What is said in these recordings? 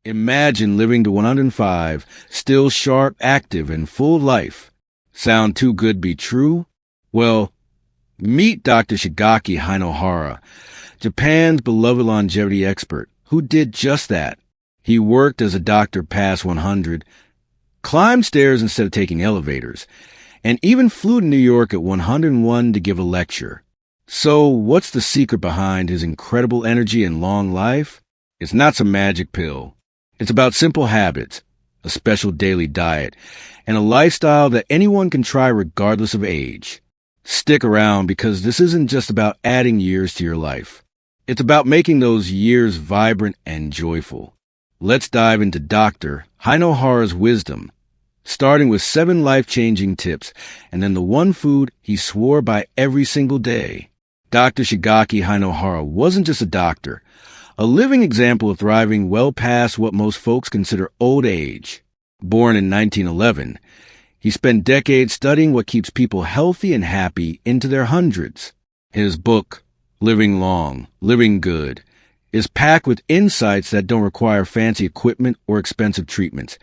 Imagine living to 105, still sharp, active, and full of life. Sound too good to be true? Well, meet Dr. Shigaki Hinohara, Japan's beloved longevity expert, who did just that. He worked as a doctor past 100, climbed stairs instead of taking elevators, and even flew to New York at 101 to give a lecture. So, what's the secret behind his incredible energy and long life? It's not some magic pill. It's about simple habits, a special daily diet, and a lifestyle that anyone can try regardless of age. Stick around because this isn't just about adding years to your life. It's about making those years vibrant and joyful. Let's dive into Dr. Hinohara's wisdom, starting with 7 life-changing tips, and then the one food he swore by every single day. Dr. Shigaki Hinohara wasn't just a doctor, a living example of thriving well past what most folks consider old age. Born in 1911, he spent decades studying what keeps people healthy and happy into their hundreds. His book, Living Long, Living Good, is packed with insights that don't require fancy equipment or expensive treatments,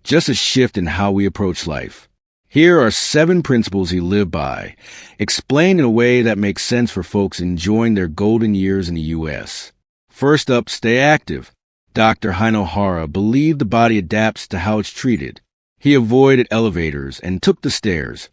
just a shift in how we approach life. Here are 7 principles he lived by, explained in a way that makes sense for folks enjoying their golden years in the U.S. First up, stay active. Dr. Hinohara believed the body adapts to how it's treated. He avoided elevators and took the stairs,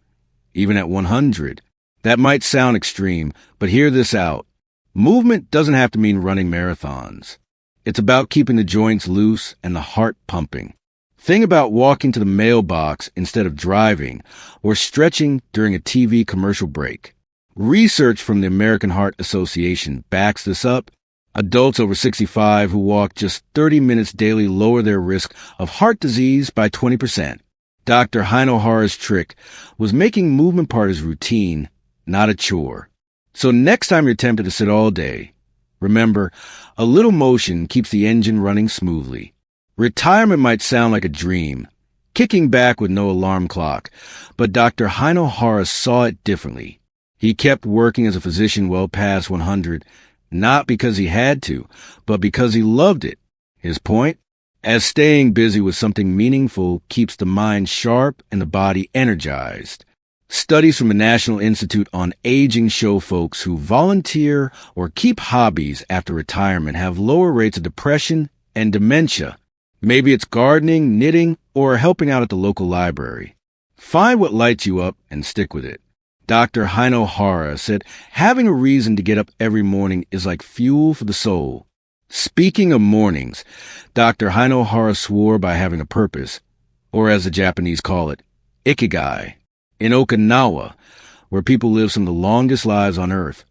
even at 100. That might sound extreme, but hear this out. Movement doesn't have to mean running marathons. It's about keeping the joints loose and the heart pumping. Think about walking to the mailbox instead of driving, or stretching during a TV commercial break. Research from the American Heart Association backs this up. Adults over 65 who walk just 30 minutes daily lower their risk of heart disease by 20%. Dr. Hinohara's trick was making movement part of his routine, not a chore. So next time you're tempted to sit all day, remember, a little motion keeps the engine running smoothly. Retirement might sound like a dream, kicking back with no alarm clock, but Dr. Hinohara saw it differently. He kept working as a physician well past 100, not because he had to, but because he loved it. His point? As staying busy with something meaningful keeps the mind sharp and the body energized. Studies from the National Institute on Aging show folks who volunteer or keep hobbies after retirement have lower rates of depression and dementia. Maybe it's gardening, knitting, or helping out at the local library. Find what lights you up and stick with it. Dr. Hinohara said having a reason to get up every morning is like fuel for the soul. Speaking of mornings, Dr. Hinohara swore by having a purpose, or as the Japanese call it, ikigai. In Okinawa, where people live some of the longest lives on Earth,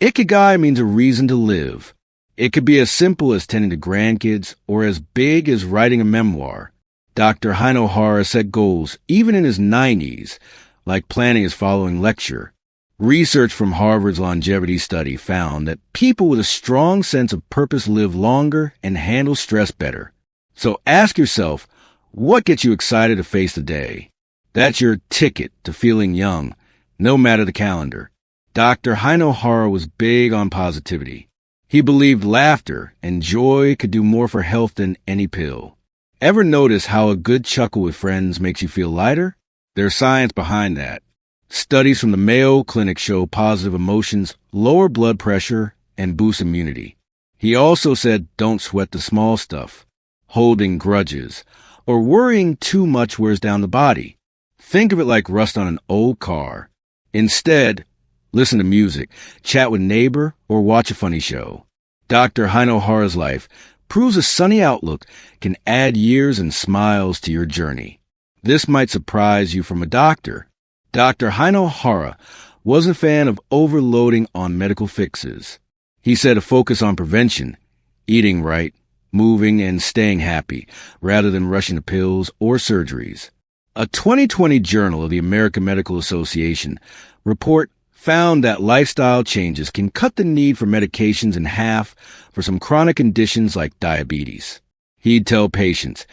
ikigai means a reason to live. It could be as simple as tending to grandkids or as big as writing a memoir. Dr. Hinohara set goals even in his 90s, like planning his following lecture. Research from Harvard's longevity study found that people with a strong sense of purpose live longer and handle stress better. So ask yourself, what gets you excited to face the day? That's your ticket to feeling young, no matter the calendar. Dr. Hinohara was big on positivity. He believed laughter and joy could do more for health than any pill. Ever notice how a good chuckle with friends makes you feel lighter? There's science behind that. Studies from the Mayo Clinic show positive emotions lower blood pressure and boost immunity. He also said don't sweat the small stuff, holding grudges, or worrying too much wears down the body. Think of it like rust on an old car. Instead, listen to music, chat with a neighbor, or watch a funny show. Dr. Hinohara's life proves a sunny outlook can add years and smiles to your journey. This might surprise you from a doctor. Dr. Hinohara was a fan of overloading on medical fixes. He said to focus on prevention, eating right, moving, and staying happy, rather than rushing to pills or surgeries. A 2020 Journal of the American Medical Association report found that lifestyle changes can cut the need for medications in half for some chronic conditions like diabetes. He'd tell patients,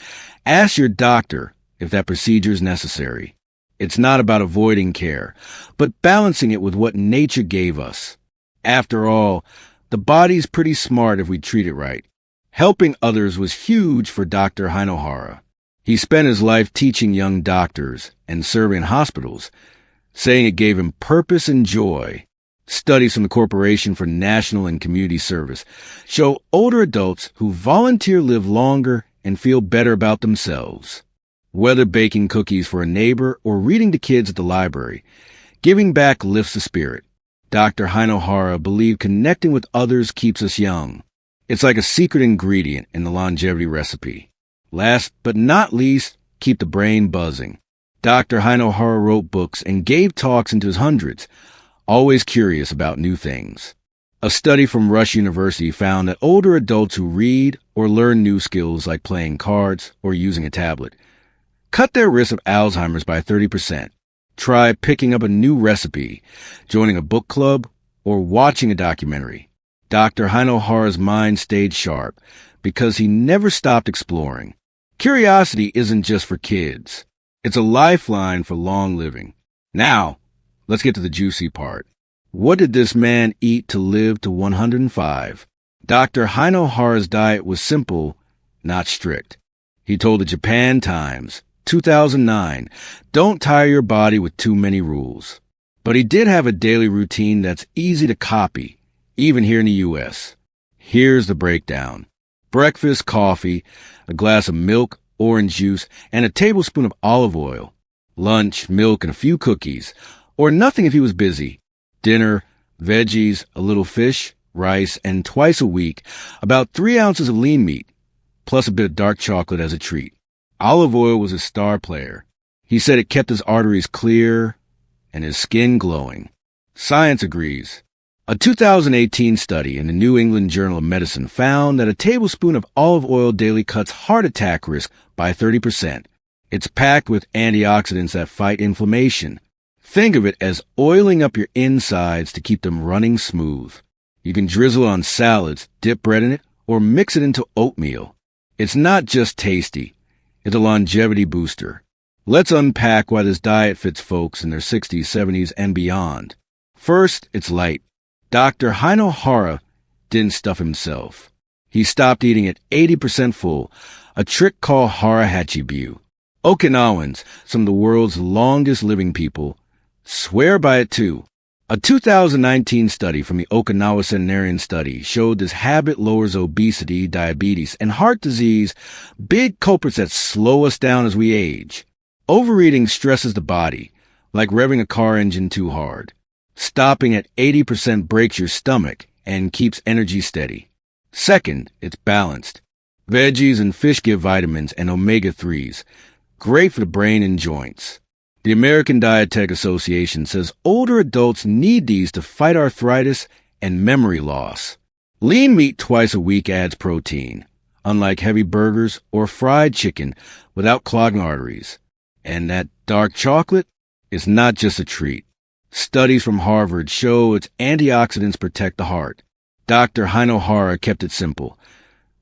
ask your doctor if that procedure is necessary. It's not about avoiding care, but balancing it with what nature gave us. After all, the body's pretty smart if we treat it right. Helping others was huge for Dr. Hinohara. He spent his life teaching young doctors and serving in hospitals, saying it gave him purpose and joy. Studies from the Corporation for National and Community Service show older adults who volunteer live longer and feel better about themselves. Whether baking cookies for a neighbor or reading to kids at the library, giving back lifts the spirit. Dr. Hinohara believed connecting with others keeps us young. It's like a secret ingredient in the longevity recipe. Last but not least, keep the brain buzzing. Dr. Hinohara wrote books and gave talks into his hundreds, always curious about new things. A study from Rush University found that older adults who read or learn new skills like playing cards or using a tablet cut their risk of Alzheimer's by 30%. Try picking up a new recipe, joining a book club, or watching a documentary. Dr. Hinohara's mind stayed sharp because he never stopped exploring. Curiosity isn't just for kids. It's a lifeline for long living. Now, let's get to the juicy part. What did this man eat to live to 105? Dr. Hinohara's diet was simple, not strict. He told the Japan Times, 2009, don't tire your body with too many rules. But he did have a daily routine that's easy to copy, even here in the U.S. Here's the breakdown. Breakfast, coffee, a glass of milk, orange juice, and a tablespoon of olive oil. Lunch, milk, and a few cookies, or nothing if he was busy. Dinner, veggies, a little fish, rice, and twice a week, about 3 ounces of lean meat, plus a bit of dark chocolate as a treat. Olive oil was his star player. He said it kept his arteries clear and his skin glowing. Science agrees. A 2018 study in the New England Journal of Medicine found that a tablespoon of olive oil daily cuts heart attack risk by 30%. It's packed with antioxidants that fight inflammation. Think of it as oiling up your insides to keep them running smooth. You can drizzle on salads, dip bread in it, or mix it into oatmeal. It's not just tasty. It's a longevity booster. Let's unpack why this diet fits folks in their 60s, 70s, and beyond. First, it's light. Dr. Hinohara didn't stuff himself. He stopped eating at 80% full, a trick called hara hachibu. Okinawans, some of the world's longest living people, swear by it too. A 2019 study from the Okinawa Centenarian Study showed this habit lowers obesity, diabetes, and heart disease, big culprits that slow us down as we age. Overeating stresses the body, like revving a car engine too hard. Stopping at 80% breaks your stomach and keeps energy steady. Second, it's balanced. Veggies and fish give vitamins and omega-3s, great for the brain and joints. The American Dietetic Association says older adults need these to fight arthritis and memory loss. Lean meat twice a week adds protein, unlike heavy burgers or fried chicken without clogging arteries. And that dark chocolate is not just a treat. Studies from Harvard show its antioxidants protect the heart. Dr. Hinohara kept it simple,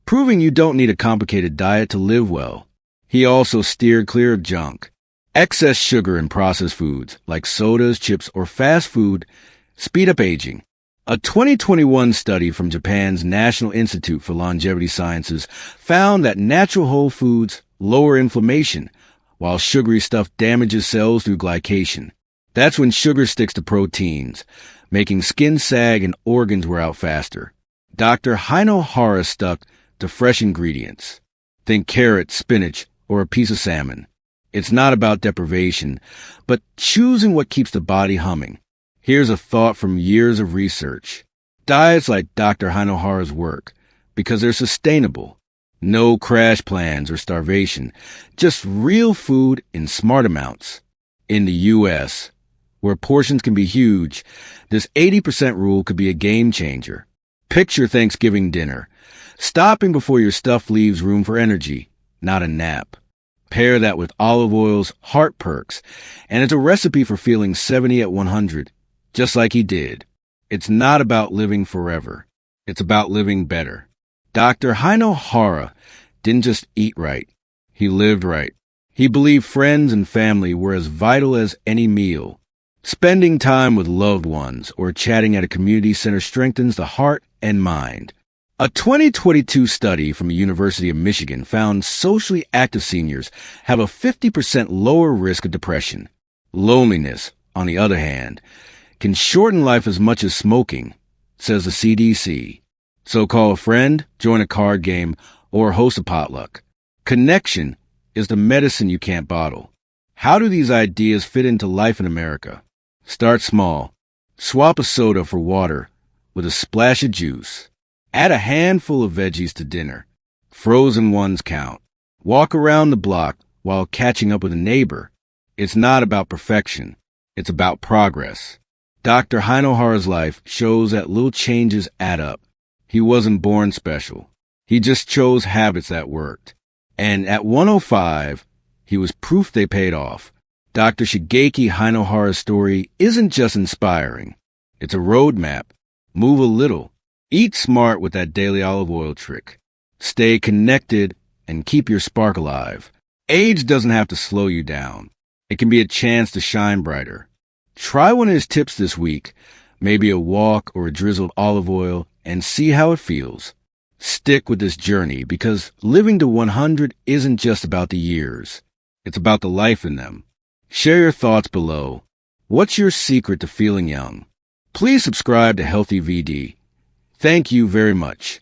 proving you don't need a complicated diet to live well. He also steered clear of junk. Excess sugar in processed foods, like sodas, chips, or fast food, speed up aging. A 2021 study from Japan's National Institute for Longevity Sciences found that natural whole foods lower inflammation, while sugary stuff damages cells through glycation. That's when sugar sticks to proteins, making skin sag and organs wear out faster. Dr. Hinohara stuck to fresh ingredients. Think carrot, spinach, or a piece of salmon. It's not about deprivation, but choosing what keeps the body humming. Here's a thought from years of research. Diets like Dr. Hinohara's work, because they're sustainable. No crash plans or starvation, just real food in smart amounts. In the U.S., where portions can be huge, this 80% rule could be a game changer. Picture Thanksgiving dinner, stopping before your stuff leaves room for energy, not a nap. Pair that with olive oil's heart perks, and it's a recipe for feeling 70 at 100, just like he did. It's not about living forever. It's about living better. Dr. Hinohara didn't just eat right. He lived right. He believed friends and family were as vital as any meal. Spending time with loved ones or chatting at a community center strengthens the heart and mind. A 2022 study from the University of Michigan found socially active seniors have a 50% lower risk of depression. Loneliness, on the other hand, can shorten life as much as smoking, says the CDC. So call a friend, join a card game, or host a potluck. Connection is the medicine you can't bottle. How do these ideas fit into life in America? Start small. Swap a soda for water with a splash of juice. Add a handful of veggies to dinner. Frozen ones count. Walk around the block while catching up with a neighbor. It's not about perfection. It's about progress. Dr. Hinohara's life shows that little changes add up. He wasn't born special. He just chose habits that worked. And at 105, he was proof they paid off. Dr. Shigeki Hinohara's story isn't just inspiring. It's a roadmap. Move a little. Eat smart with that daily olive oil trick. Stay connected and keep your spark alive. Age doesn't have to slow you down. It can be a chance to shine brighter. Try one of his tips this week, maybe a walk or a drizzled olive oil, and see how it feels. Stick with this journey because living to 100 isn't just about the years. It's about the life in them. Share your thoughts below. What's your secret to feeling young? Please subscribe to Healthy VD. Thank you very much.